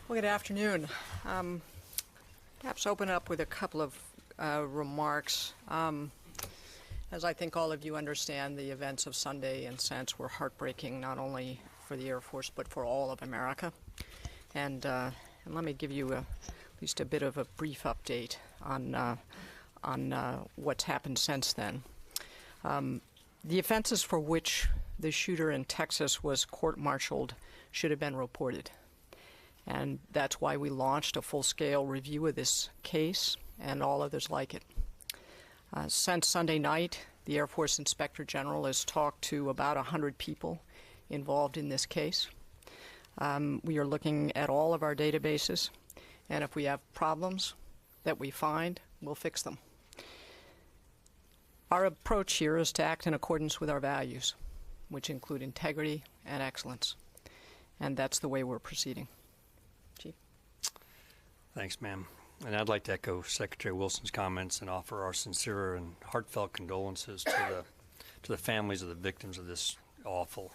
Well, good afternoon. Perhaps open up with a couple of remarks. As I think all of you understand, the events of Sunday and since were heartbreaking, not only for the Air Force, but for all of America. And let me give you at least a bit of a brief update on what's happened since then. The offenses for which the shooter in Texas was court-martialed should have been reported. And that's why we launched a full-scale review of this case and all others like it. Since Sunday night, the Air Force Inspector General has talked to about 100 people involved in this case. We are looking at all of our databases, and if we have problems that we find, we'll fix them. Our approach here is to act in accordance with our values, which include integrity and excellence. And that's the way we're proceeding. Chief. Thanks, ma'am. And I'd like to echo Secretary Wilson's comments and offer our sincere and heartfelt condolences to the families of the victims of this awful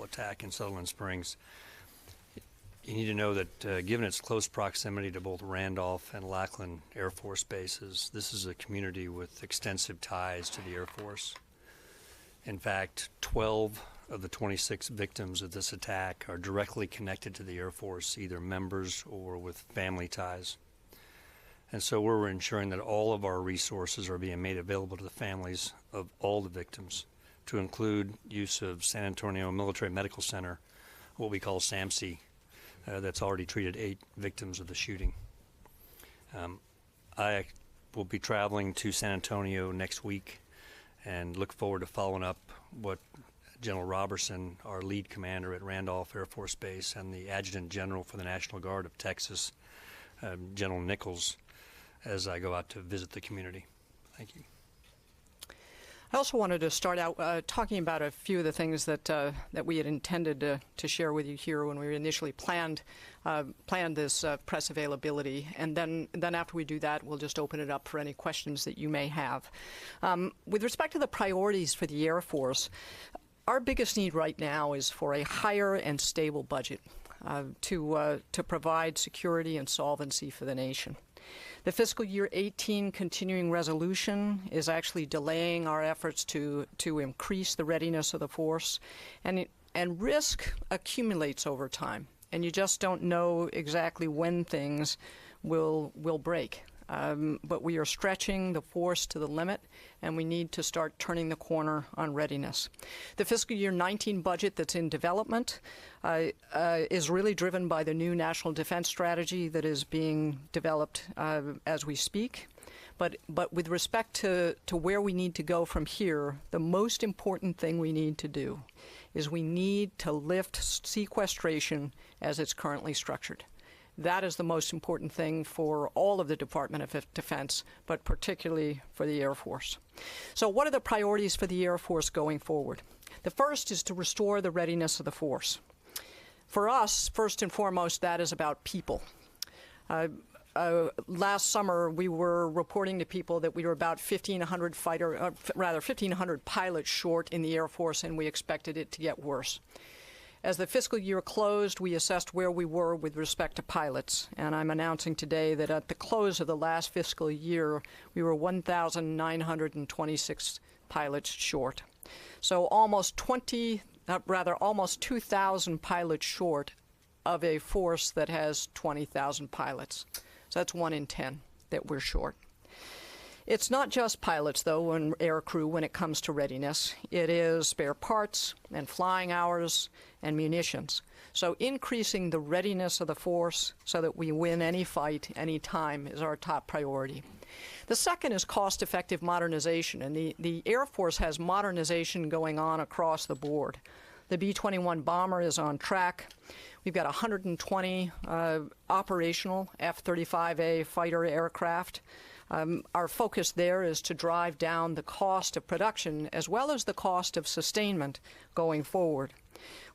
attack in Sutherland Springs. You need to know that given its close proximity to both Randolph and Lackland Air Force bases, this is a community with extensive ties to the Air Force. In fact, 12 of the 26 victims of this attack are directly connected to the Air Force, either members or with family ties. And so we're ensuring that all of our resources are being made available to the families of all the victims, to include use of San Antonio Military Medical Center, what we call SAMC, that's already treated 8 victims of the shooting. I will be traveling to San Antonio next week and look forward to following up what General Robertson, our lead commander at Randolph Air Force Base, and the Adjutant General for the National Guard of Texas, General Nichols, as I go out to visit the community. Thank you. I also wanted to start out talking about a few of the things that we had intended to share with you here when we initially planned this press availability, and then after we do that, we'll just open it up for any questions that you may have. With respect to the priorities for the Air Force, our biggest need right now is for a higher and stable budget to provide security and solvency for the nation. The fiscal year 18 continuing resolution is actually delaying our efforts to increase the readiness of the force, and risk accumulates over time, and you just don't know exactly when things will break. But we are stretching the force to the limit, and we need to start turning the corner on readiness. The fiscal year 19 budget that's in development is really driven by the new national defense strategy that is being developed as we speak. But with respect to where we need to go from here, the most important thing we need to do is we need to lift sequestration as it's currently structured. That is the most important thing for all of the Department of Defense, but particularly for the Air Force. So what are the priorities for the Air Force going forward? The first is to restore the readiness of the force. For us, first and foremost, that is about people. Last summer, we were reporting to people that we were about 1,500 pilots short in the Air Force, and we expected it to get worse. As the fiscal year closed, we assessed where we were with respect to pilots, and I'm announcing today that at the close of the last fiscal year, we were 1,926 pilots short. So almost 2,000 pilots short of a force that has 20,000 pilots. So that's 1 in 10 that we're short. It's not just pilots, though, and air crew when it comes to readiness. It is spare parts and flying hours and munitions. So increasing the readiness of the force so that we win any fight, any time, is our top priority. The second is cost-effective modernization, and the Air Force has modernization going on across the board. The B-21 bomber is on track. We've got 120 operational F-35A fighter aircraft. Our focus there is to drive down the cost of production as well as the cost of sustainment going forward.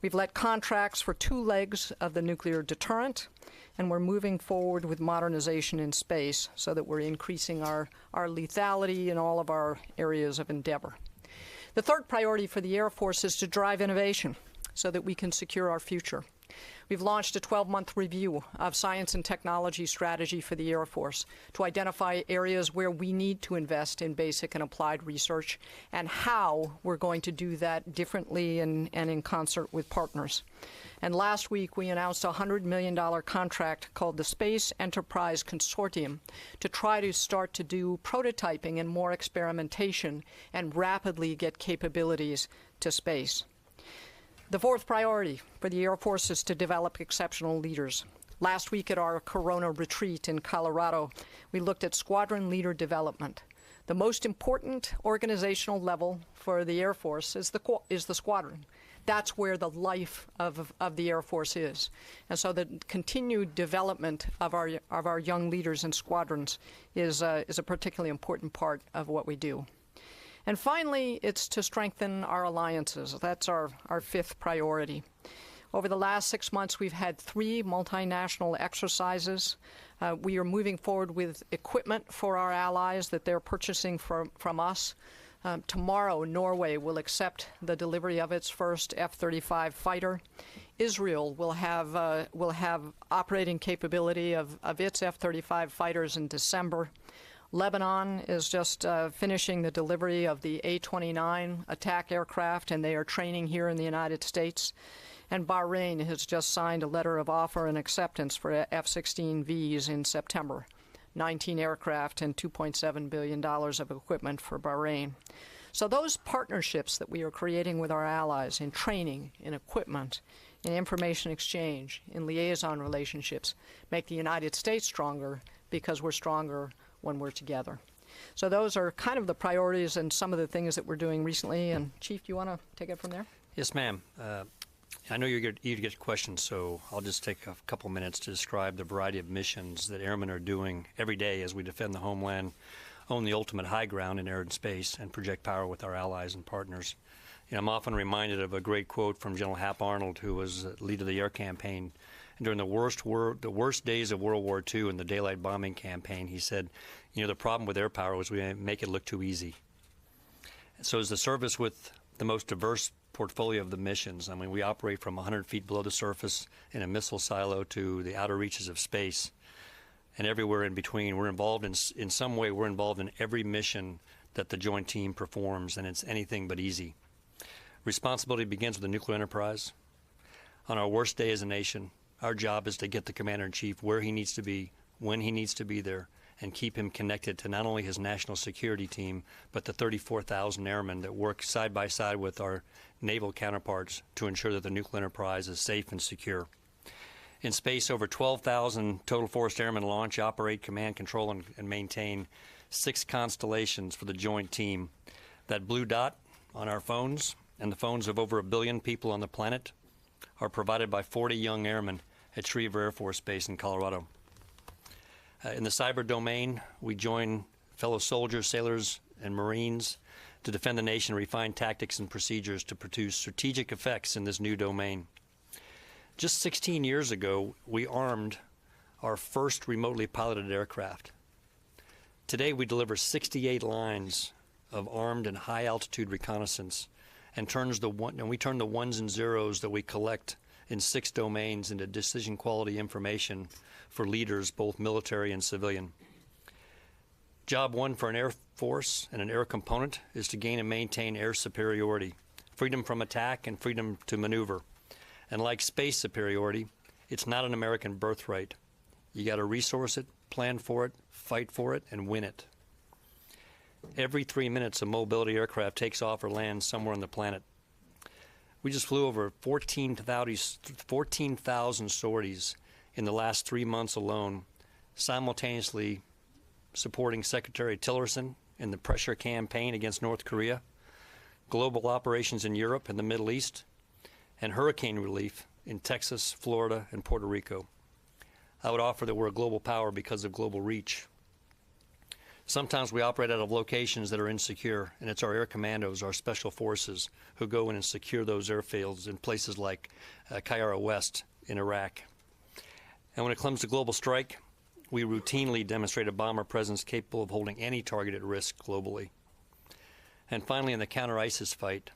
We've let contracts for 2 legs of the nuclear deterrent, and we're moving forward with modernization in space so that we're increasing our lethality in all of our areas of endeavor. The third priority for the Air Force is to drive innovation so that we can secure our future. We've launched a 12-month review of science and technology strategy for the Air Force to identify areas where we need to invest in basic and applied research and how we're going to do that differently and in concert with partners. And last week, we announced a $100 million contract called the Space Enterprise Consortium to try to start to do prototyping and more experimentation and rapidly get capabilities to space. The fourth priority for the Air Force is to develop exceptional leaders. Last week at our Corona retreat in Colorado, we looked at squadron leader development. The most important organizational level for the Air Force is the squadron. That's where the life of the Air Force is. And so the continued development of our young leaders and squadrons is a particularly important part of what we do. And finally, it's to strengthen our alliances. That's our fifth priority. Over the last 6 months, we've had 3 multinational exercises. We are moving forward with equipment for our allies that they're purchasing from us. Tomorrow, Norway will accept the delivery of its first F-35 fighter. Israel will have operating capability of its F-35 fighters in December. Lebanon is just finishing the delivery of the A-29 attack aircraft, and they are training here in the United States. And Bahrain has just signed a letter of offer and acceptance for F-16Vs in September. 19 aircraft and $2.7 billion of equipment for Bahrain. So those partnerships that we are creating with our allies in training, in equipment, in information exchange, in liaison relationships make the United States stronger because we're stronger when we're together. So those are kind of the priorities and some of the things that we're doing recently. And Chief, do you want to take it from there? Yes, ma'am. I know you're eager to get questions, so I'll just take a couple minutes to describe the variety of missions that airmen are doing every day as we defend the homeland, own the ultimate high ground in air and space, and project power with our allies and partners. You know, I'm often reminded of a great quote from General Hap Arnold, who was lead of the air campaign. And during the worst days of World War II and the daylight bombing campaign, he said, you know, the problem with air power was we make it look too easy. So as the service with the most diverse portfolio of the missions, I mean, we operate from 100 feet below the surface in a missile silo to the outer reaches of space, and everywhere in between. We're involved in some way. We're involved in every mission that the joint team performs, and it's anything but easy. Responsibility begins with the nuclear enterprise. On our worst day as a nation, our job is to get the commander-in-chief where he needs to be, when he needs to be there, and keep him connected to not only his national security team, but the 34,000 airmen that work side by side with our naval counterparts to ensure that the nuclear enterprise is safe and secure. In space, over 12,000 total force airmen launch, operate, command, control, and maintain 6 constellations for the joint team. That blue dot on our phones and the phones of over 1 billion people on the planet are provided by 40 young airmen at Schriever Air Force Base in Colorado. In the cyber domain, we join fellow soldiers, sailors, and Marines to defend the nation, refine tactics and procedures to produce strategic effects in this new domain. Just 16 years ago, we armed our first remotely piloted aircraft. Today, we deliver 68 lines of armed and high-altitude reconnaissance and we turn the ones and zeros that we collect in 6 domains into decision quality information for leaders, both military and civilian. Job 1 for an Air Force and an air component is to gain and maintain air superiority, freedom from attack and freedom to maneuver. And like space superiority, it's not an American birthright. You got to resource it, plan for it, fight for it, and win it. Every 3 minutes, a mobility aircraft takes off or lands somewhere on the planet. We just flew over 14,000 sorties in the last 3 months alone, simultaneously supporting Secretary Tillerson in the pressure campaign against North Korea, global operations in Europe and the Middle East, and hurricane relief in Texas, Florida, and Puerto Rico. I would offer that we're a global power because of global reach. Sometimes we operate out of locations that are insecure, and it's our air commandos, our special forces, who go in and secure those airfields in places like Qayyarah West in Iraq. And when it comes to global strike, we routinely demonstrate a bomber presence capable of holding any target at risk globally. And finally, in the counter-ISIS fight,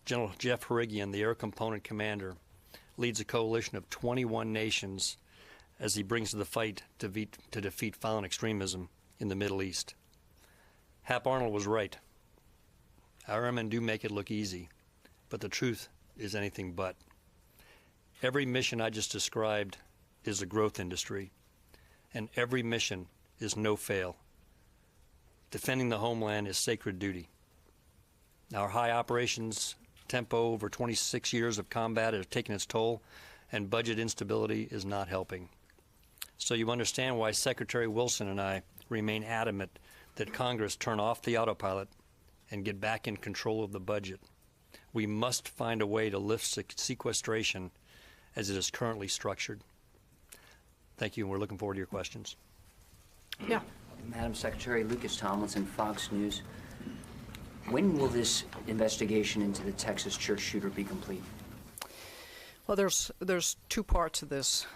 General Jeff Harigian, the air component commander, leads a coalition of 21 nations as he brings to the fight to defeat violent extremism in the Middle East. Hap Arnold was right. Our airmen do make it look easy, but the truth is anything but. Every mission I just described is a growth industry, and every mission is no fail. Defending the homeland is sacred duty. Our high operations tempo over 26 years of combat has taken its toll, and budget instability is not helping. So you understand why Secretary Wilson and I remain adamant that Congress turn off the autopilot and get back in control of the budget. We must find a way to lift sequestration as it is currently structured. Thank you, and we're looking forward to your questions. Yeah. Madam Secretary, Lucas Tomlinson, Fox News. When will this investigation into the Texas church shooter be complete? Well, there's two parts of this,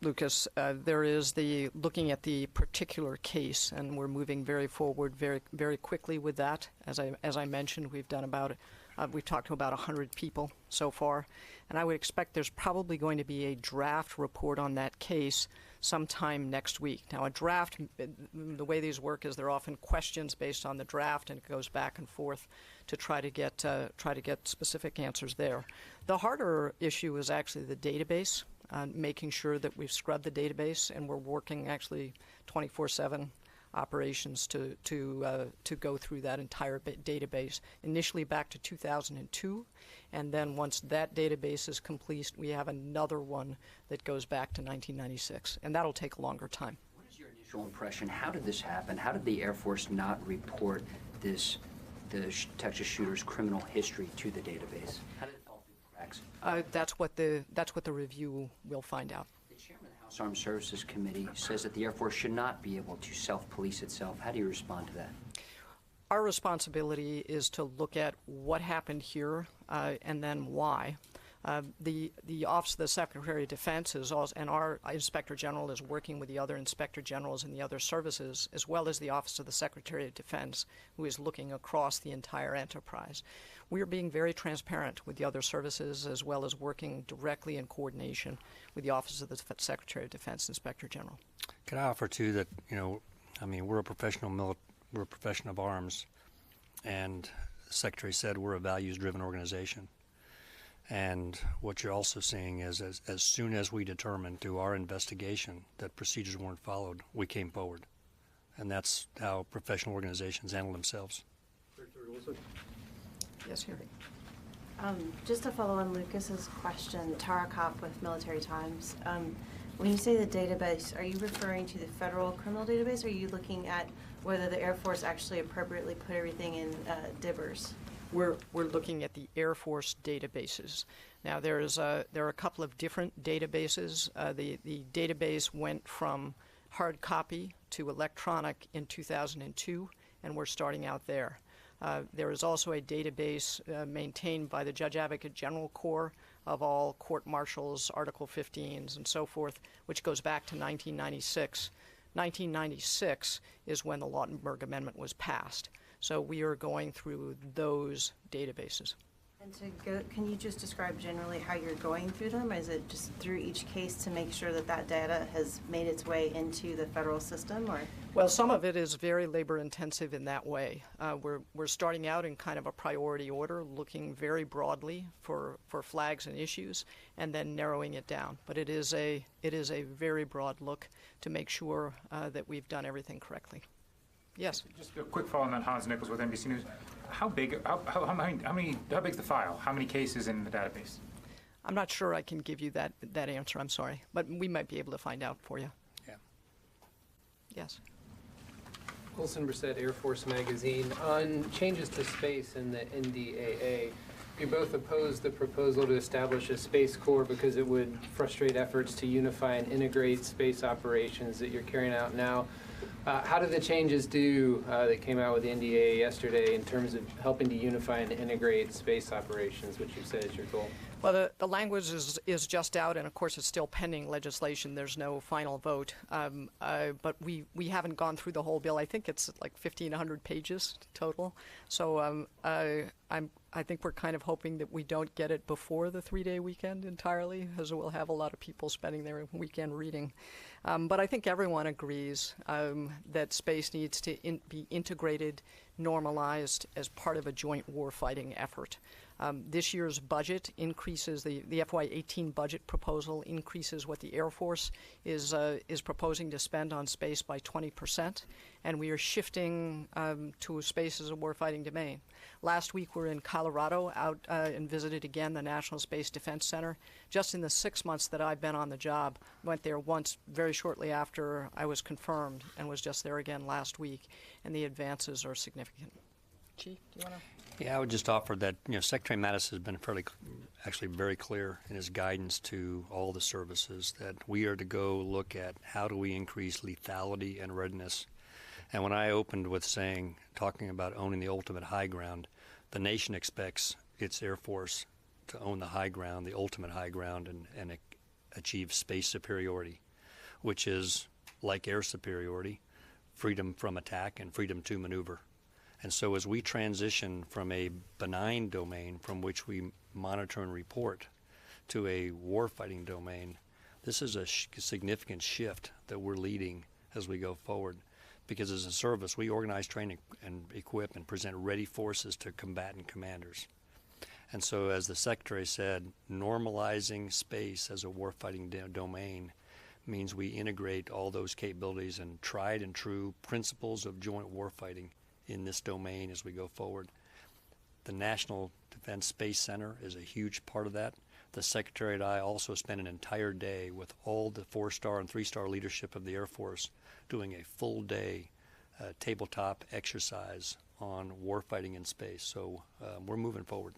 Lucas. There is the looking at the particular case, and we're moving very quickly with that. As I mentioned, we've talked to about 100 people so far, and I would expect there's probably going to be a draft report on that case sometime next week. Now, a draft, the way these work is they're often questions based on the draft, and it goes back and forth to try to get specific answers there. The harder issue is actually the database, making sure that we've scrubbed the database, and we're working actually 24/7 operations to go through that entire database, initially back to 2002, and then once that database is complete, we have another one that goes back to 1996, and that'll take a longer time. What is your initial impression? How did this happen? How did the Air Force not report the Texas shooter's criminal history to the database? How did it fall through the cracks? That's what the review will find out. Chairman of the House Armed Services Committee says that the Air Force should not be able to self-police itself. How do you respond to that? Our responsibility is to look at what happened here and then why. The Office of the Secretary of Defense is also, and our Inspector General is working with the other Inspector Generals in the other services, as well as the Office of the Secretary of Defense, who is looking across the entire enterprise. We are being very transparent with the other services, as well as working directly in coordination with the Office of the Secretary of Defense, Inspector General. Can I offer too that, we're a we're a profession of arms, and the Secretary said we're a values-driven organization. And what you're also seeing is as soon as we determined through our investigation that procedures weren't followed, we came forward. And that's how professional organizations handle themselves. Yes, here. Just to follow on Lucas's question, Tara Kopp with Military Times. When you say the database, are you referring to the federal criminal database, or are you looking at whether the Air Force actually appropriately put everything in DBRS? We're looking at the Air Force databases. Now, there are a couple of different databases. The database went from hard copy to electronic in 2002, and we're starting out there. There is also a database maintained by the Judge Advocate General Corps of all court martials, Article 15s, and so forth, which goes back to 1996. 1996 is when the Lautenberg Amendment was passed. So we are going through those databases. And can you just describe generally how you're going through them? Is it just through each case to make sure that that data has made its way into the federal system, or? Well, some of it is very labor intensive in that way. We're starting out in kind of a priority order, looking very broadly for flags and issues, and then narrowing it down. But it is a very broad look to make sure that we've done everything correctly. Yes. Just a quick follow on that, Hans Nichols with NBC News. How big's the file? How many cases in the database? I'm not sure I can give you that answer. I'm sorry, but we might be able to find out for you. Yeah. Yes. Wilson Brissett, Air Force Magazine. On changes to space in the NDAA, you both oppose the proposal to establish a Space Corps because it would frustrate efforts to unify and integrate space operations that you're carrying out now. How do the changes that came out with the NDAA yesterday in terms of helping to unify and integrate space operations, which you said is your goal? Well, the language is just out, and of course it's still pending legislation. There's no final vote. But we haven't gone through the whole bill. I think it's like 1,500 pages total. So I think we're kind of hoping that we don't get it before the 3-day weekend entirely, as we'll have a lot of people spending their weekend reading. But I think everyone agrees that space needs to be integrated, normalized as part of a joint warfighting effort. This year's budget increases, the FY18 budget proposal increases what the Air Force is proposing to spend on space by 20%, and we are shifting to space as a warfighting domain. Last week we were in Colorado out and visited again the National Space Defense Center. Just in the 6 months that I've been on the job, went there once very shortly after I was confirmed and was just there again last week, and the advances are significant. Chief, do you want to? Yeah, I would just offer that, Secretary Mattis has been actually very clear in his guidance to all the services that we are to go look at how do we increase lethality and readiness. And when I opened with talking about owning the ultimate high ground, the nation expects its Air Force to own the high ground, the ultimate high ground, and achieve space superiority, which is like air superiority, freedom from attack and freedom to maneuver. And so as we transition from a benign domain from which we monitor and report to a warfighting domain, this is a significant shift that we're leading as we go forward. Because as a service, we organize, train, and equip and present ready forces to combatant commanders. And so as the Secretary said, normalizing space as a warfighting domain means we integrate all those capabilities and tried and true principles of joint warfighting in this domain as we go forward. The National Defense Space Center is a huge part of that. The Secretary and I also spent an entire day with all the 4-star and 3-star leadership of the Air Force doing a full day tabletop exercise on warfighting in space. So we're moving forward.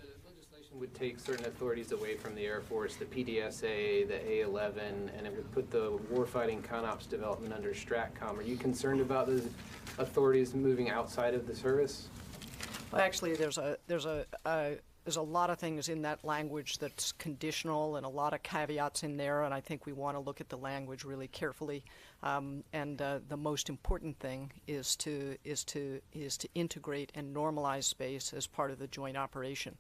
The legislation would take certain authorities away from the Air Force, the PDSA, the A-11, and it would put the warfighting CONOPS development under STRATCOM. Are you concerned about those authorities moving outside of the service? Well, actually, there's a lot of things in that language that's conditional and a lot of caveats in there, and I think we want to look at the language really carefully. The most important thing is to integrate and normalize space as part of the joint operation.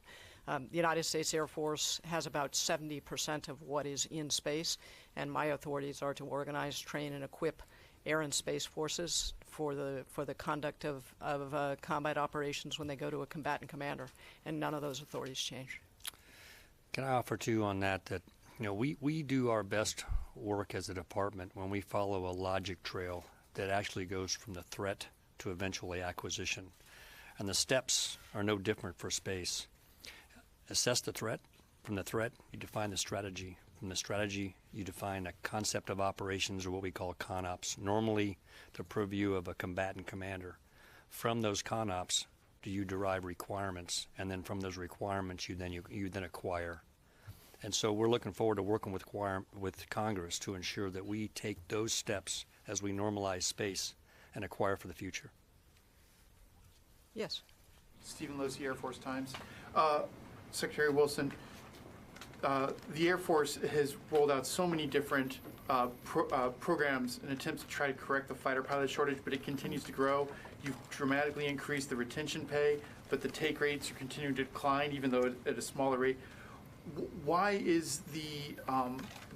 The United States Air Force has about 70% of what is in space, and my authorities are to organize, train, and equip air and space forces for the conduct of combat operations when they go to a combatant commander, and none of those authorities change. Can I offer too on that we do our best work as a department when we follow a logic trail that actually goes from the threat to eventually acquisition. And the steps are no different for space. Assess the threat. From the threat, you define the strategy. From the strategy, you define a concept of operations, or what we call CONOPS, normally the purview of a combatant commander. From those CONOPS, do you derive requirements, and then from those requirements, you then acquire. And so we're looking forward to working with Congress to ensure that we take those steps as we normalize space and acquire for the future. Yes. Stephen Losey, Air Force Times. Secretary Wilson, the Air Force has rolled out so many different programs in attempts to try to correct the fighter pilot shortage, but it continues to grow. You've dramatically increased the retention pay, but the take rates are continuing to decline, even though at a smaller rate. Why is the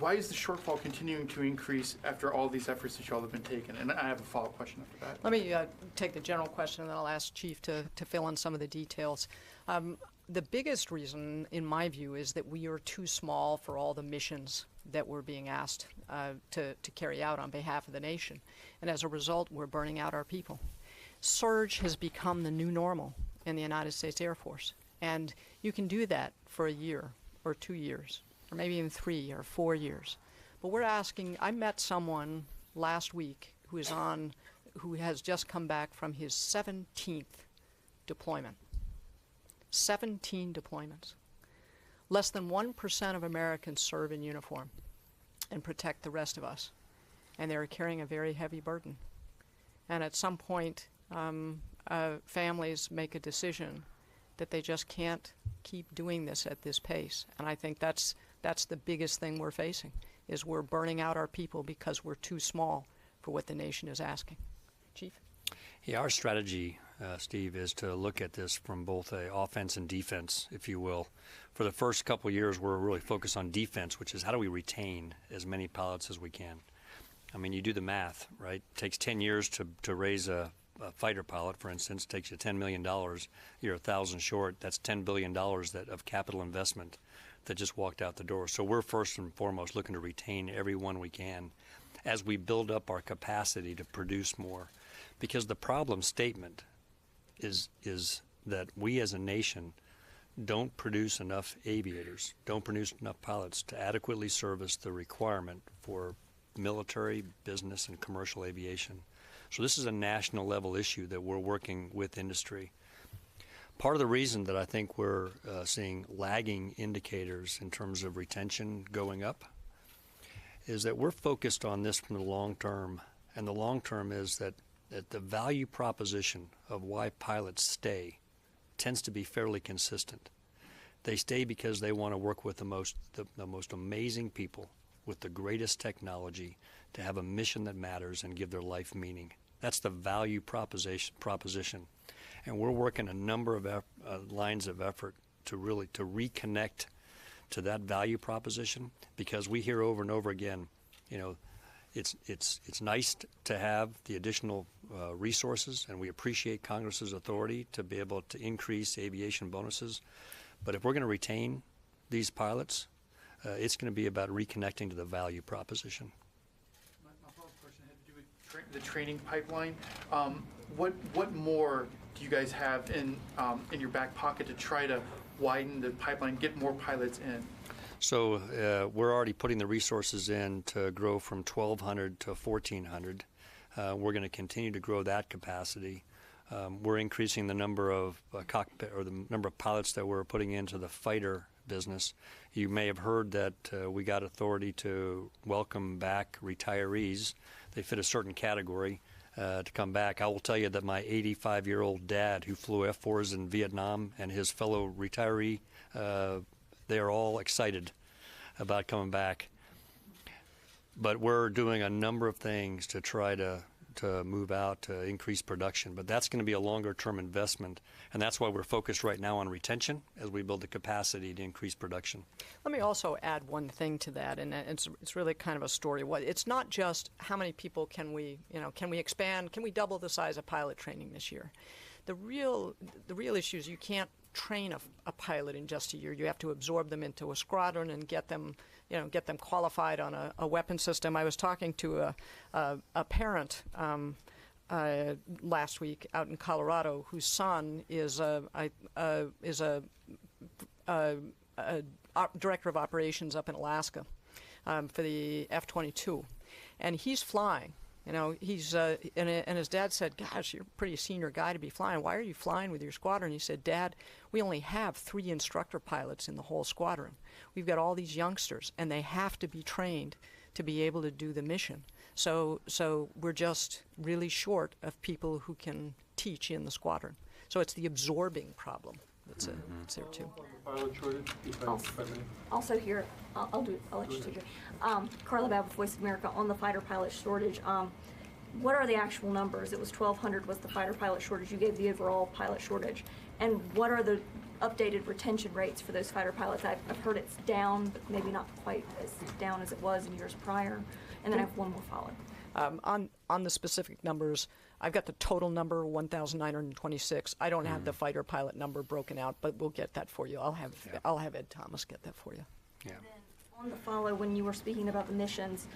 shortfall continuing to increase after all these efforts that you all have been taking? And I have a follow-up question after that. Let me take the general question, and then I'll ask Chief to fill in some of the details. The biggest reason, in my view, is that we are too small for all the missions that we're being asked to carry out on behalf of the nation. And as a result, we're burning out our people. Surge has become the new normal in the United States Air Force. And you can do that for a year or 2 years, or maybe even 3 or 4 years. But we're asking, I met someone last week who has just come back from his 17th deployment. 17 deployments. Less than 1% of Americans serve in uniform and protect the rest of us. And they're carrying a very heavy burden. And at some point, families make a decision that they just can't keep doing this at this pace. And I think that's the biggest thing we're facing, is we're burning out our people because we're too small for what the nation is asking. Chief? Yeah, our strategy, Steve, is to look at this from both a offense and defense, if you will. For the first couple of years, we're really focused on defense, which is how do we retain as many pilots as we can. I mean, you do the math, right? It takes 10 years to raise a fighter pilot, for instance. It takes you $10 million. You're 1,000 short. That's $10 billion of capital investment that just walked out the door. So we're first and foremost looking to retain everyone we can as we build up our capacity to produce more. Because the problem statement is that we as a nation don't produce enough aviators, don't produce enough pilots to adequately service the requirement for military, business, and commercial aviation. So this is a national level issue that we're working with industry. Part of the reason that I think we're seeing lagging indicators in terms of retention going up is that we're focused on this from the long term. And the long term is that the value proposition of why pilots stay tends to be fairly consistent. They stay because they want to work with the most amazing people with the greatest technology to have a mission that matters and give their life meaning. That's the value proposition. And we're working a number of lines of effort to reconnect to that value proposition, because we hear over and over again, you know, it's nice to have the additional resources, and we appreciate Congress's authority to be able to increase aviation bonuses. But if we're going to retain these pilots, it's going to be about reconnecting to the value proposition. My follow-up question had to do with the training pipeline. What more do you guys have in your back pocket to try to widen the pipeline, get more pilots in? So we're already putting the resources in to grow from 1,200 to 1,400. We're going to continue to grow that capacity. We're increasing the number of cockpit, or the number of pilots that we're putting into the fighter business. You may have heard that we got authority to welcome back retirees. They fit a certain category to come back. I will tell you that my 85-year-old dad who flew F-4s in Vietnam and his fellow retiree, they are all excited about coming back. But we're doing a number of things to try to move out, to increase production. But that's going to be a longer-term investment, and that's why we're focused right now on retention as we build the capacity to increase production. Let me also add one thing to that, and it's really kind of a story. It's not just how many people can we expand, can we double the size of pilot training this year? The real issue is you can't train a pilot in just a year. You have to absorb them into a squadron and get them qualified on a weapon system. I was talking to a parent last week out in Colorado whose son is a director of operations up in Alaska for the F-22, and he's flying. You know, and his dad said, "Gosh, you're a pretty senior guy to be flying. Why are you flying with your squadron?" He said, "Dad, we only have 3 instructor pilots in the whole squadron. We've got all these youngsters, and they have to be trained to be able to do the mission. So we're just really short of people who can teach in the squadron. So it's the absorbing problem that's there too." Pilot shortage, Also here, I'll let you take it. Carla Babb, Voice of America, on the fighter pilot shortage. What are the actual numbers? It was 1,200 was the fighter pilot shortage. You gave the overall pilot shortage. And what are the updated retention rates for those fighter pilots? I've heard it's down, but maybe not quite as down as it was in years prior. And then I have one more follow-up. On the specific numbers, I've got the total number, 1,926. I don't have the fighter pilot number broken out, but we'll get that for you. I'll have Ed Thomas get that for you. Yeah. On the follow, when you were speaking about the missions,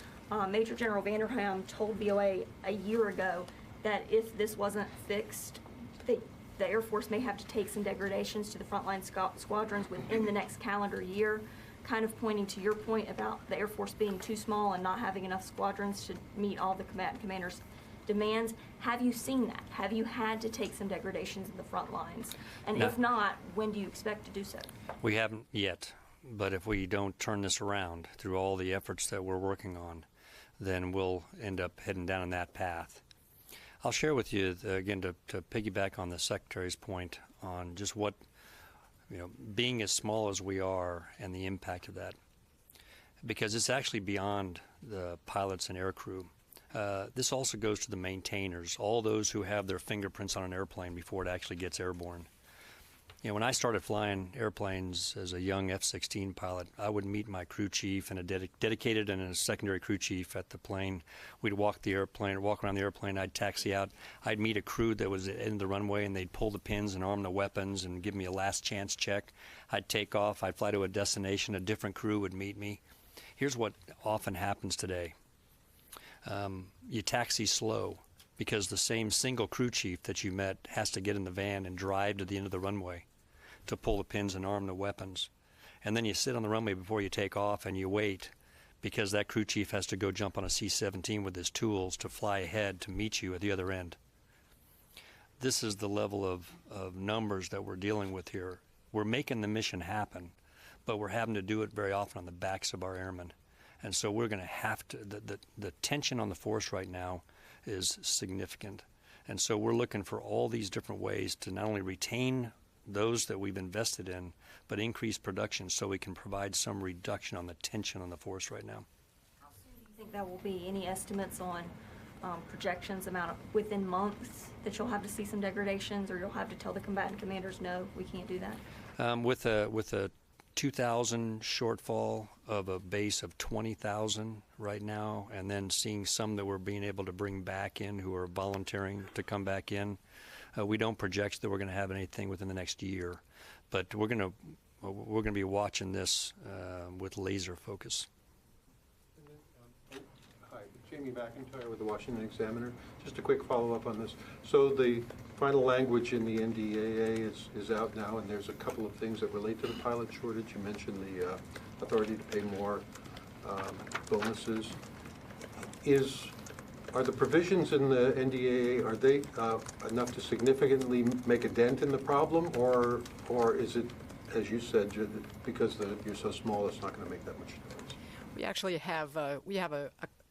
Major General Vanderham told VOA a year ago that if this wasn't fixed, the Air Force may have to take some degradations to the frontline squadrons within the next calendar year, kind of pointing to your point about the Air Force being too small and not having enough squadrons to meet all the commanders' demands. Have you seen that? Have you had to take some degradations in the front lines? And No. if not, when do you expect to do so? We haven't yet, but if we don't turn this around through all the efforts that we're working on, then we'll end up heading down in that path. I'll share with you, again, to piggyback on the Secretary's point on just what being as small as we are and the impact of that, because it's actually beyond the pilots and aircrew. This also goes to the maintainers, all those who have their fingerprints on an airplane before it actually gets airborne. When I started flying airplanes as a young F-16 pilot, I would meet my crew chief and a dedicated and a secondary crew chief at the plane. We'd walk around the airplane. I'd taxi out. I'd meet a crew that was in the runway, and they'd pull the pins and arm the weapons and give me a last chance check. I'd take off. I'd fly to a destination. A different crew would meet me. Here's what often happens today. You taxi slow because the same single crew chief that you met has to get in the van and drive to the end of the runway to pull the pins and arm the weapons. And then you sit on the runway before you take off and you wait because that crew chief has to go jump on a C-17 with his tools to fly ahead to meet you at the other end. This is the level of numbers that we're dealing with here. We're making the mission happen, but we're having to do it very often on the backs of our airmen. And so we're going to have to, the tension on the force right now is significant. And so we're looking for all these different ways to not only retain those that we've invested in, but increase production so we can provide some reduction on the tension on the force right now. How soon do you think that will be? Any estimates on projections amount of within months that you'll have to see some degradations, or you'll have to tell the combatant commanders, no, we can't do that? With a 2,000 shortfall of a base of 20,000 right now, and then seeing some that we're being able to bring back in who are volunteering to come back in, we don't project that we're going to have anything within the next year, but we're going to be watching this with laser focus. Hi, Jamie McIntyre with the Washington Examiner. Just a quick follow-up on this. So the final language in the NDAA is out now, and there's a couple of things that relate to the pilot shortage. You mentioned the authority to pay more bonuses. Are the provisions in the NDAA, are they enough to significantly make a dent in the problem, or is it, as you said, because you're so small, it's not going to make that much difference? We actually have an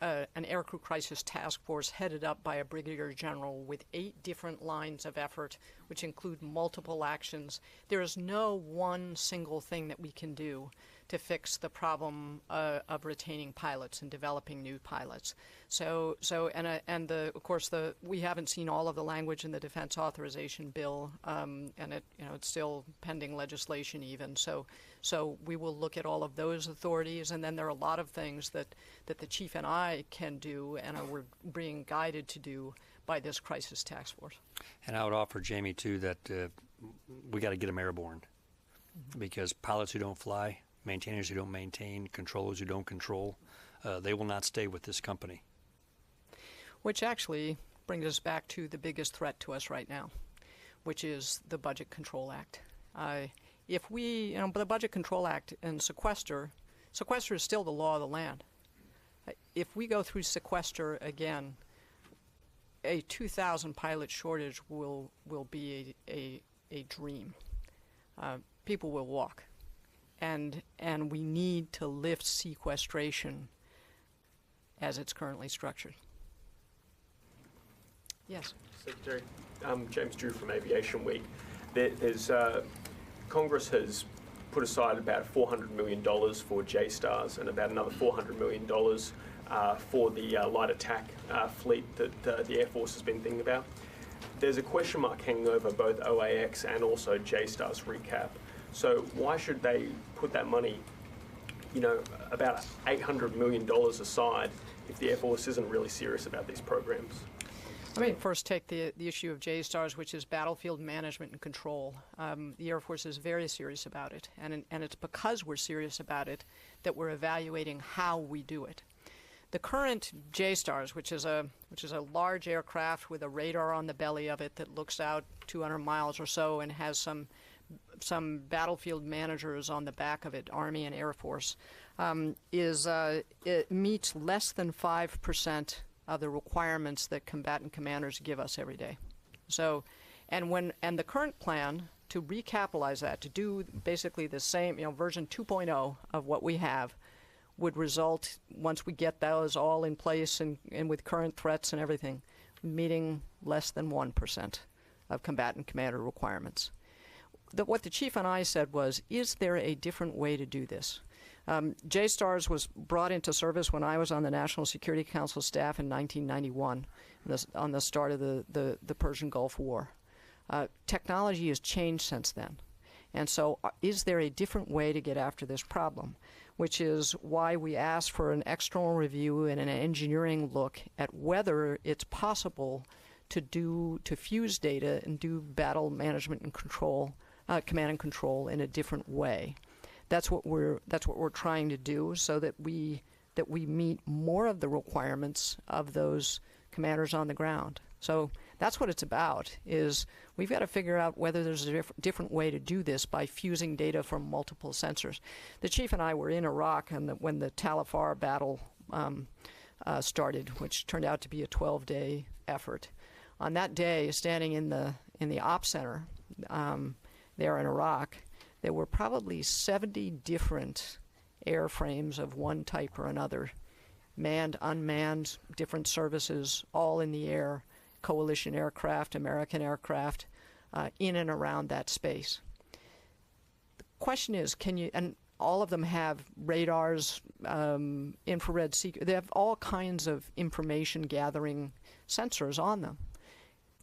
aircrew crisis task force headed up by a brigadier general with 8 different lines of effort, which include multiple actions. There is no one single thing that we can do to fix the problem of retaining pilots and developing new pilots. Of course, we haven't seen all of the language in the Defense Authorization Bill, and it's still pending legislation even. So we will look at all of those authorities, and then there are a lot of things that the chief and I can do, and we're being guided to do by this crisis task force. And I would offer, Jamie, too, that we got to get them airborne, because pilots who don't fly, maintainers who don't maintain, controllers who don't control, they will not stay with this company. Which actually brings us back to the biggest threat to us right now, which is the Budget Control Act. If we, but the Budget Control Act and sequester is still the law of the land. If we go through sequester again, a 2,000 pilot shortage will be a dream. People will walk. And we need to lift sequestration as it's currently structured. Yes. Secretary, James Drew from Aviation Week. Congress has put aside about $400 million for JSTARS and about another $400 million for the light attack fleet that the Air Force has been thinking about. There's a question mark hanging over both OAX and also JSTARS recap. So why should they put that money, about $800 million aside if the Air Force isn't really serious about these programs? Let me first take the issue of JSTARS, which is battlefield management and control. The Air Force is very serious about it, and it's because we're serious about it that we're evaluating how we do it. The current JSTARS, which is a large aircraft with a radar on the belly of it that looks out 200 miles or so and has some battlefield managers on the back of it, Army and Air Force, it meets less than 5% of the requirements that combatant commanders give us every day. So, and the current plan to recapitalize that, to do basically the same, version 2.0 of what we have, would result, once we get those all in place and with current threats and everything, meeting less than 1% of combatant commander requirements. what the chief and I said was, is there a different way to do this? JSTARS was brought into service when I was on the National Security Council staff in 1991, on the start of the Persian Gulf War. Technology has changed since then. And so is there a different way to get after this problem? Which is why we asked for an external review and an engineering look at whether it's possible to fuse data and do battle management and control, command and control in a different way. That's what we're trying to do, so that we meet more of the requirements of those commanders on the ground. So that's what it's about, is we've got to figure out whether there's a different way to do this by fusing data from multiple sensors. The chief and I were in Iraq when the Tal Afar battle started, which turned out to be a 12-day effort. On that day, standing in the ops center there in Iraq, there were probably 70 different airframes of one type or another, manned, unmanned, different services, all in the air, coalition aircraft, American aircraft, in and around that space. The question is, and all of them have radars, infrared seekers, they have all kinds of information gathering sensors on them.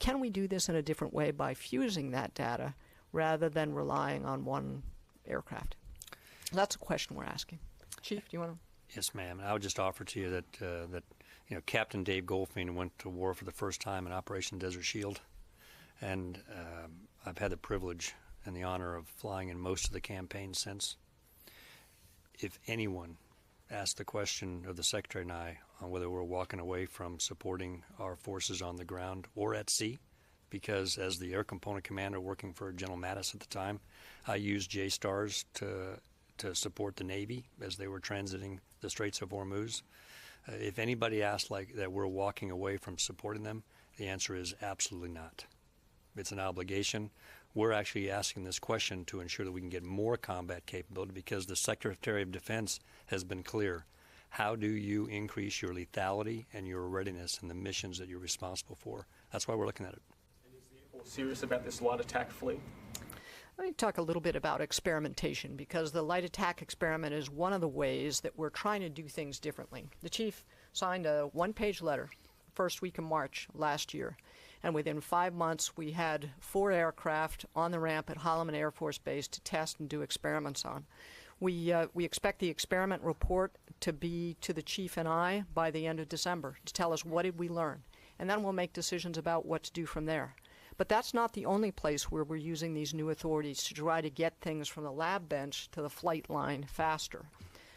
Can we do this in a different way by fusing that data rather than relying on one aircraft? That's a question we're asking. Chief, do you want to? Yes, ma'am. I would just offer to you that Captain Dave Goldfein went to war for the first time in Operation Desert Shield, and I've had the privilege and the honor of flying in most of the campaigns since. If anyone asked the question of the Secretary and I on whether we're walking away from supporting our forces on the ground or at sea, because as the Air Component Commander working for General Mattis at the time, I used JSTARS to support the Navy as they were transiting the Straits of Hormuz. If anybody asked that we're walking away from supporting them, the answer is absolutely not. It's an obligation. We're actually asking this question to ensure that we can get more combat capability, because the Secretary of Defense has been clear. How do you increase your lethality and your readiness in the missions that you're responsible for? That's why we're looking at it. And is the Air Force serious about this light attack fleet? Let me talk a little bit about experimentation, because the light attack experiment is one of the ways that we're trying to do things differently. The chief signed a one-page letter first week of March last year, and within 5 months we had 4 aircraft on the ramp at Holloman Air Force Base to test and do experiments on. We expect the experiment report to be to the chief and I by the end of December to tell us what did we learn, and then we'll make decisions about what to do from there. But that's not the only place where we're using these new authorities to try to get things from the lab bench to the flight line faster.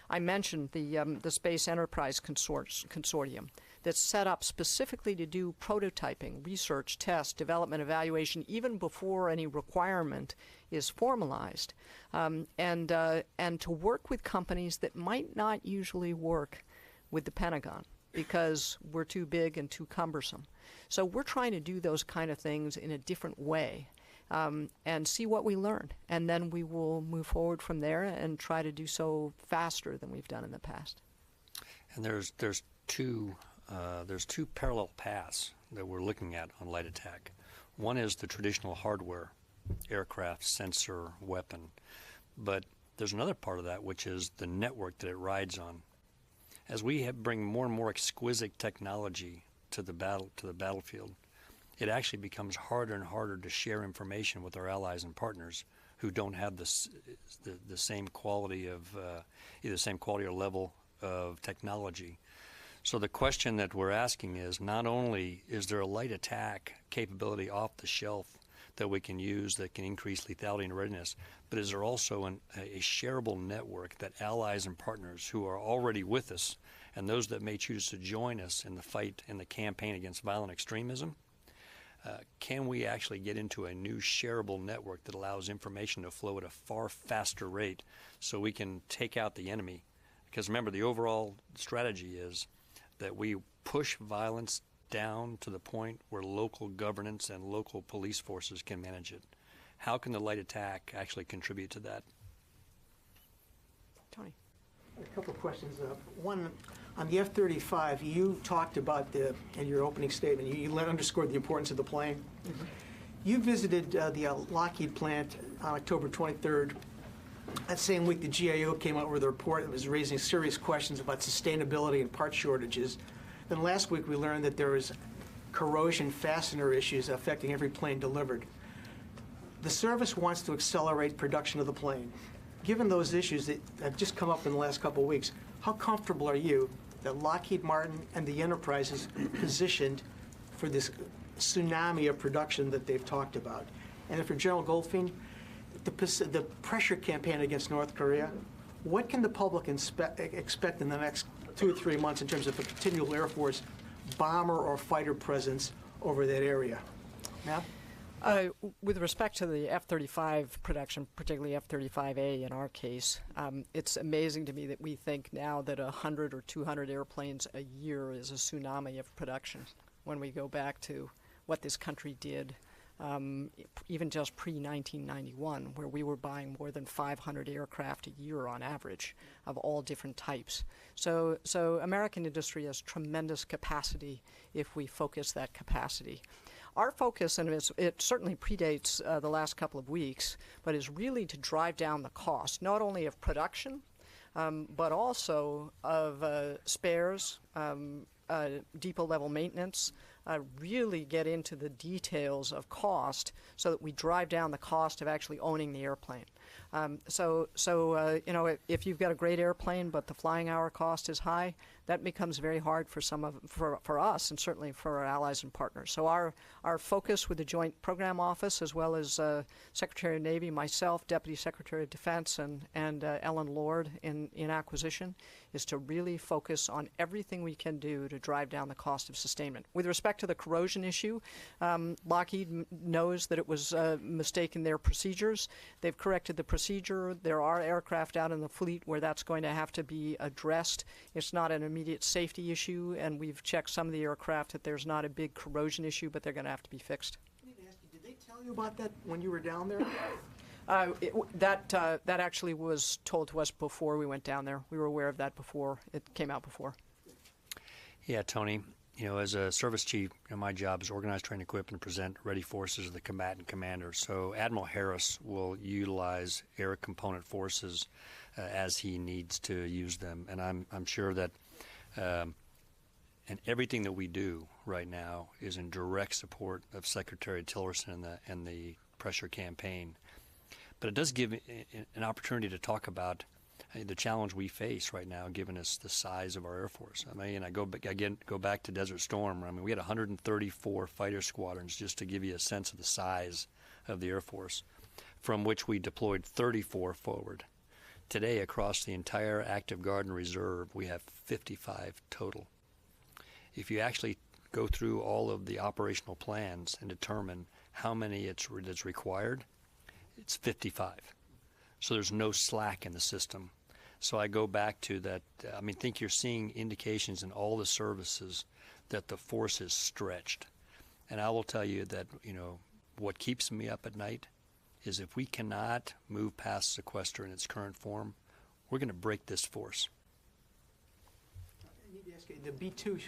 I mentioned the Space Enterprise Consortium that's set up specifically to do prototyping, research, test, development, evaluation, even before any requirement is formalized, and to work with companies that might not usually work with the Pentagon because we're too big and too cumbersome. So we're trying to do those kind of things in a different way, and see what we learn. And then we will move forward from there and try to do so faster than we've done in the past. And there's two parallel paths that we're looking at on light attack. One is the traditional hardware, aircraft, sensor, weapon. But there's another part of that, which is the network that it rides on. As we bring more and more exquisite technology to the battlefield, it actually becomes harder and harder to share information with our allies and partners who don't have the same quality of either the same quality or level of technology. So the question that we're asking is, not only is there a light attack capability off the shelf that we can use that can increase lethality and readiness, but is there also a shareable network that allies and partners who are already with us and those that may choose to join us in the fight, in the campaign against violent extremism, can we actually get into a new shareable network that allows information to flow at a far faster rate so we can take out the enemy? Because remember, the overall strategy is that we push violence down to the point where local governance and local police forces can manage it. How can the light attack actually contribute to that? Tony. A couple of questions. One, on the F-35, you talked about in your opening statement, you underscored the importance of the plane. Mm-hmm. You visited the Lockheed plant on October 23rd. That same week, the GAO came out with a report that was raising serious questions about sustainability and part shortages. Then last week, we learned that there was corrosion fastener issues affecting every plane delivered. The service wants to accelerate production of the plane. Given those issues that have just come up in the last couple of weeks, how comfortable are you that Lockheed Martin and the enterprise is positioned for this tsunami of production that they've talked about? And then for General Goldfein, the pressure campaign against North Korea, what can the public expect in the next 2 or 3 months in terms of a continual Air Force bomber or fighter presence over that area? Matt? With respect to the F-35 production, particularly F-35A in our case, it's amazing to me that we think now that 100 or 200 airplanes a year is a tsunami of production when we go back to what this country did even just pre-1991, where we were buying more than 500 aircraft a year on average of all different types. So American industry has tremendous capacity if we focus that capacity. Our focus, and it certainly predates the last couple of weeks, but is really to drive down the cost, not only of production, but also of spares, depot-level maintenance, really get into the details of cost so that we drive down the cost of actually owning the airplane. You know, if you've got a great airplane but the flying hour cost is high, that becomes very hard for us and certainly for our allies and partners. So our focus with the Joint Program Office, as well as Secretary of Navy, myself, Deputy Secretary of Defense, and Ellen Lord in acquisition, is to really focus on everything we can do to drive down the cost of sustainment. With respect to the corrosion issue, Lockheed knows that it was a mistake in their procedures. They've corrected the procedure. There are aircraft out in the fleet where that's going to have to be addressed. It's not an immediate safety issue, and we've checked some of the aircraft that there's not a big corrosion issue, but they're going to have to be fixed. I need to ask you, did they tell you about that when you were down there? That actually was told to us before we went down there. We were aware of that before it came out before. Yeah, Tony, you know, as a service chief, you know, my job is organize, train, equip, and present ready forces to the combatant commander. So Admiral Harris will utilize air component forces as he needs to use them, and I'm sure that and everything that we do right now is in direct support of Secretary Tillerson and the pressure campaign. But it does give an opportunity to talk about the challenge we face right now, given us the size of our Air Force. I mean, I go back to Desert Storm. I mean, we had 134 fighter squadrons, just to give you a sense of the size of the Air Force, from which we deployed 34 forward. Today, across the entire active guard and reserve, we have 55 total. If you actually go through all of the operational plans and determine how many that's required, it's 55. So there's no slack in the system. So I go back to that. I mean, think you're seeing indications in all the services that the force is stretched. And I will tell you that, you know, what keeps me up at night is if we cannot move past sequester in its current form, we're going to break this force. I need to ask you, the B-2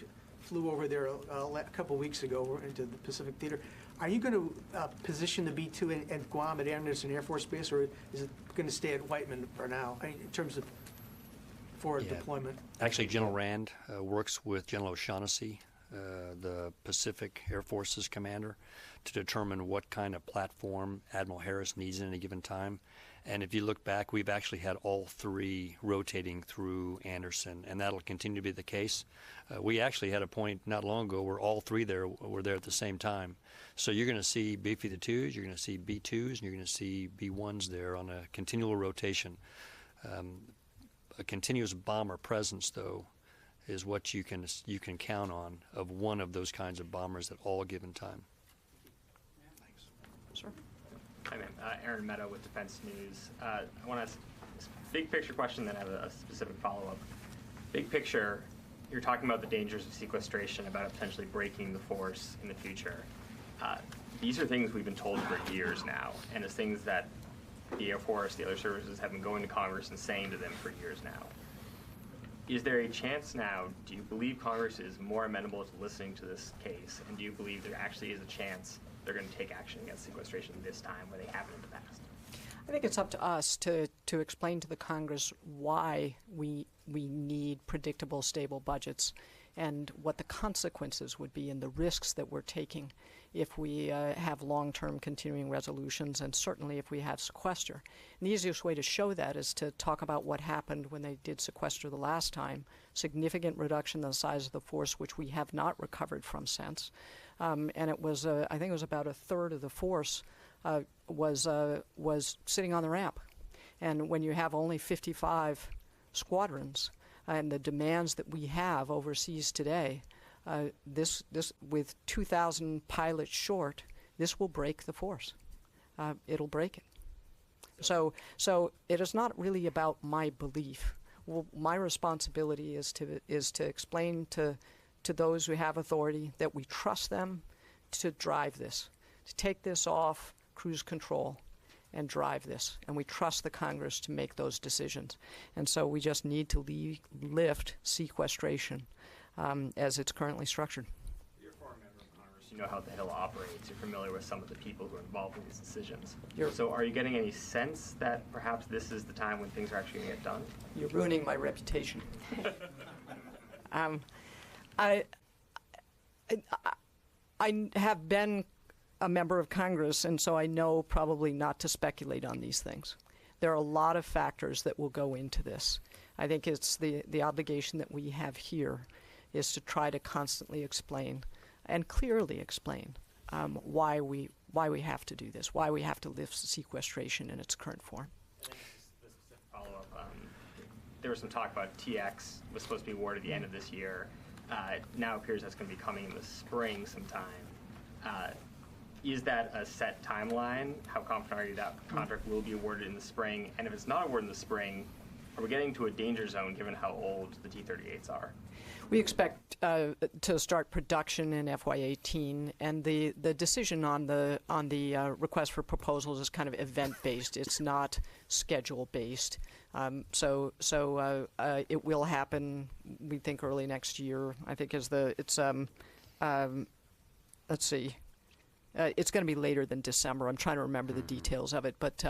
flew over there a couple weeks ago into the Pacific Theater. Are you going to position the B-2 at Guam at Anderson Air Force Base, or is it going to stay at Whiteman for now, in terms of forward deployment? Actually, General Rand works with General O'Shaughnessy, the Pacific Air Force's commander, to determine what kind of platform Admiral Harris needs at any given time. And if you look back, we've actually had all three rotating through Anderson, and that'll continue to be the case. We actually had a point not long ago where all three were there at the same time. So you're going to see B-52s, you're going to see B-2s, and you're going to see B-1s there on a continual rotation. A continuous bomber presence, though, is what you can count on of one of those kinds of bombers at all given time. Thanks. Sir? Hi, ma'am. Aaron Meadow with Defense News. I want to ask a big picture question, then I have a specific follow-up. Big picture, you're talking about the dangers of sequestration, about it potentially breaking the force in the future. These are things we've been told for years now, and it's things that the Air Force, the other services have been going to Congress and saying to them for years now. Is there a chance now, do you believe Congress is more amenable to listening to this case, and do you believe there actually is a chance they're going to take action against sequestration this time where they haven't in the past? I think it's up to us to explain to the Congress why we need predictable, stable budgets and what the consequences would be and the risks that we're taking if we have long-term continuing resolutions and certainly if we have sequester. And the easiest way to show that is to talk about what happened when they did sequester the last time. Significant reduction in the size of the force, which we have not recovered from since. And it was, I think it was about a third of the force was sitting on the ramp. And when you have only 55 squadrons and the demands that we have overseas today, this with 2,000 pilots short, this will break the force. It'll break it. So it is not really about my belief. Well, my responsibility is to explain to those who have authority that we trust them to drive this, to take this off cruise control and drive this. And we trust the Congress to make those decisions. And so we just need to lift sequestration as it's currently structured. You're a former member of Congress. You know how the Hill operates. You're familiar with some of the people who are involved in these decisions. So are you getting any sense that perhaps this is the time when things are actually going to get done? You're ruining my reputation. I have been a member of Congress, and so I know probably not to speculate on these things. There are a lot of factors that will go into this. I think it's the obligation that we have here is to try to constantly explain and clearly explain why we have to do this, why we have to lift sequestration in its current form. Follow-up. There was some talk about TX was supposed to be awarded at the end of this year. It now appears that's going to be coming in the spring sometime. Is that a set timeline? How confident are you that contract will be awarded in the spring? And if it's not awarded in the spring, are we getting to a danger zone given how old the T-38s are? We expect to start production in FY18, and the decision on the request for proposals is kind of event-based. It's not schedule-based. So it will happen, we think, early next year. I think let's see. It's going to be later than December. I'm trying to remember the details of it, but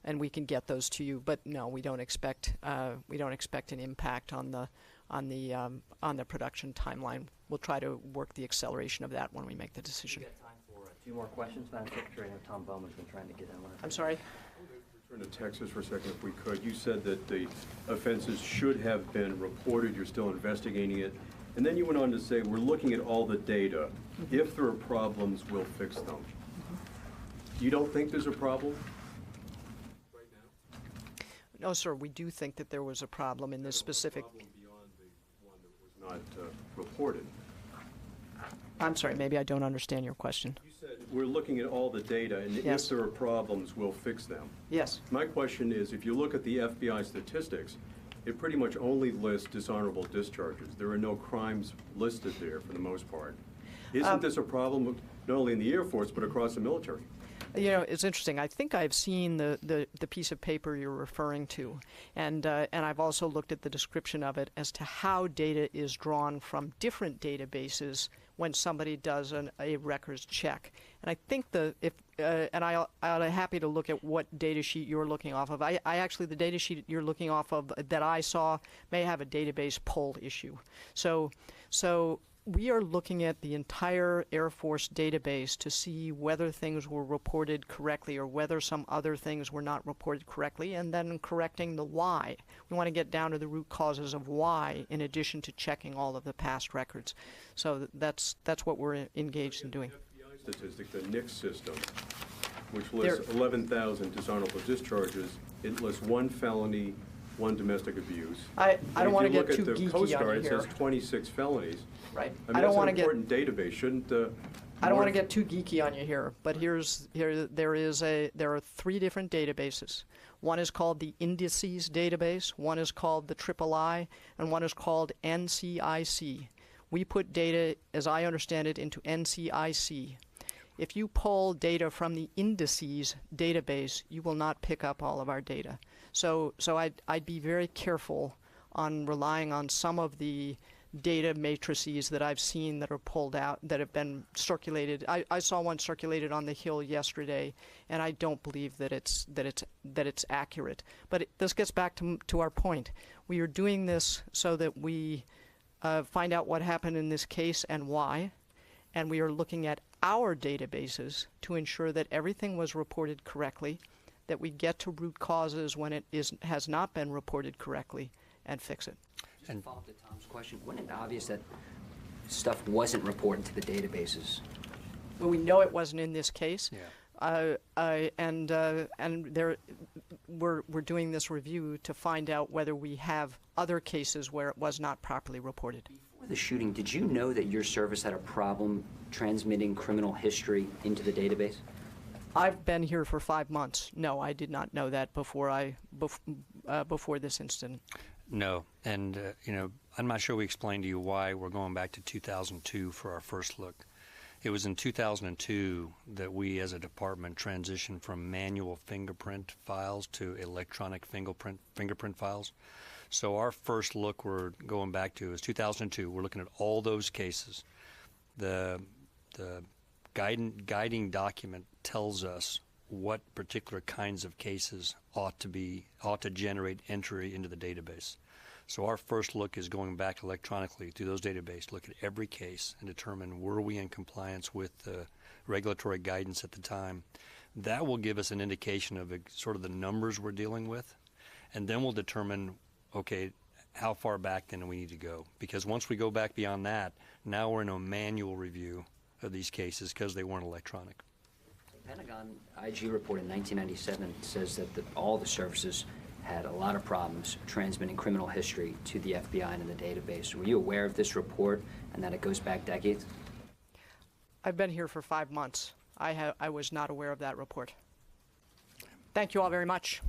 and we can get those to you. But no, we don't expect an impact on the production timeline. We'll try to work the acceleration of that when we make the decision. We got time for a few more questions, Madam Secretary. I know Tom Bowman's been trying to get in. I'm sorry. Return to Texas for a second, if we could. You said that the offenses should have been reported. You're still investigating it. And then you went on to say, we're looking at all the data. If there are problems, we'll fix them. You don't think there's a problem right now? No, sir. We do think that there was a problem in this specific. Problem beyond the one that was not reported. I'm sorry. Maybe I don't understand your question. You said we're looking at all the data, and yes. If there are problems, we'll fix them. Yes. My question is, if you look at the FBI statistics, it pretty much only lists dishonorable discharges. There are no crimes listed there for the most part. Isn't this a problem not only in the Air Force but across the military? You know, it's interesting. I think I've seen the piece of paper you're referring to, and I've also looked at the description of it as to how data is drawn from different databases when somebody does a records check. And I think I'm happy to look at what data sheet you're looking off of. I actually, the data sheet you're looking off of that I saw may have a database pull issue. So we are looking at the entire Air Force database to see whether things were reported correctly or whether some other things were not reported correctly, and then correcting the why. We want to get down to the root causes of why, in addition to checking all of the past records. So that's what we're engaged in doing. The FBI statistic, the NICS system, which lists 11,000 dishonorable discharges, it lists 1 felony, 1 domestic abuse. I don't want to get too geeky on you here. If you look at the Coast Guard, it says 26 felonies. Right. I mean, that's an important database. Shouldn't I don't want to get too geeky on you here, but there are 3 different databases. One is called the Indices database, one is called the III, and one is called NCIC. We put data, as I understand it, into NCIC. If you pull data from the Indices database, you will not pick up all of our data. So I'd be very careful on relying on some of the data matrices that I've seen that are pulled out, that have been circulated. I saw one circulated on the Hill yesterday, and I don't believe that it's accurate. But this gets back to our point. We are doing this so that we find out what happened in this case and why, and we are looking at our databases to ensure that everything was reported correctly, that we get to root causes when it has not been reported correctly, and fix it. Just to follow up to Tom's question, wasn't it obvious that stuff wasn't reported to the databases? Well, we know it wasn't in this case. Yeah. We're doing this review to find out whether we have other cases where it was not properly reported. Before the shooting, did you know that your service had a problem transmitting criminal history into the database? I've been here for 5 months. No, I did not know that before this incident. No, and I'm not sure we explained to you why we're going back to 2002 for our first look. It was in 2002 that we as a department transitioned from manual fingerprint files to electronic fingerprint files. So our first look we're going back to is 2002. We're looking at all those cases. The guiding document tells us what particular kinds of cases ought to generate entry into the database. So our first look is going back electronically through those databases, look at every case and determine were we in compliance with the regulatory guidance at the time. That will give us an indication of sort of the numbers we're dealing with, and then we'll determine, okay, how far back then we need to go. Because once we go back beyond that, now we're in a manual review of these cases because they weren't electronic. The Pentagon IG report in 1997 says that all the services had a lot of problems transmitting criminal history to the FBI and in the database. Were you aware of this report and that it goes back decades? I've been here for 5 months. I was not aware of that report. Thank you all very much.